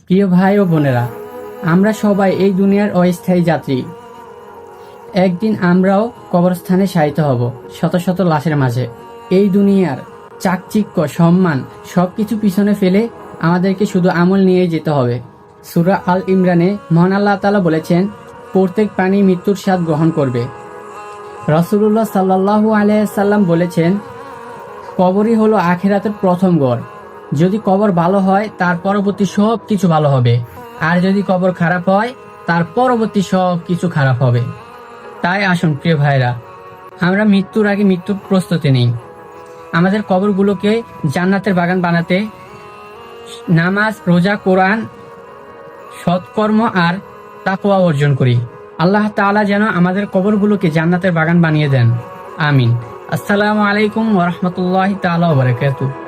প্রিয় ভাই ও বোনেরা, আমরা সবাই এই দুনিয়ার অস্থায়ী যাত্রী। একদিন আমরাও কবরস্থানে শায়িত হব শত শত লাশের মাঝে। এই দুনিয়ার চাকচিক্য, সম্মান সবকিছু পিছনে ফেলে আমাদেরকে শুধু আমল নিয়ে যেতে হবে। সূরা আল ইমরানে মহান আল্লাহ তাআলা বলেছেন, প্রত্যেক প্রাণী মৃত্যুর স্বাদ গ্রহণ করবে। রাসূলুল্লাহ সাল্লাল্লাহু আলাইহি সাল্লাম বলেছেন, কবরই হলো আখিরাতের প্রথম ঘর। যদি কবর ভালো হয় তার পরবর্তী সব কিছু ভালো হবে, আর যদি কবর খারাপ হয় তার পরবর্তী সব কিছু খারাপ হবে। তাই আসুন প্রিয় ভাইরা, আমরা মৃত্যুর আগে মৃত্যুর প্রস্তুতি নিই। আমাদের কবরগুলোকে জান্নাতের বাগান বানাতে নামাজ, রোজা, কোরআন, সৎকর্ম আর তাকওয়া অর্জন করি। আল্লাহ তাআলা যেন আমাদের কবরগুলোকে জান্নাতের বাগান বানিয়ে দেন। আমিন। আসসালামু আলাইকুম ওয়া রাহমাতুল্লাহি তাআলা ওয়া বারাকাতুহু।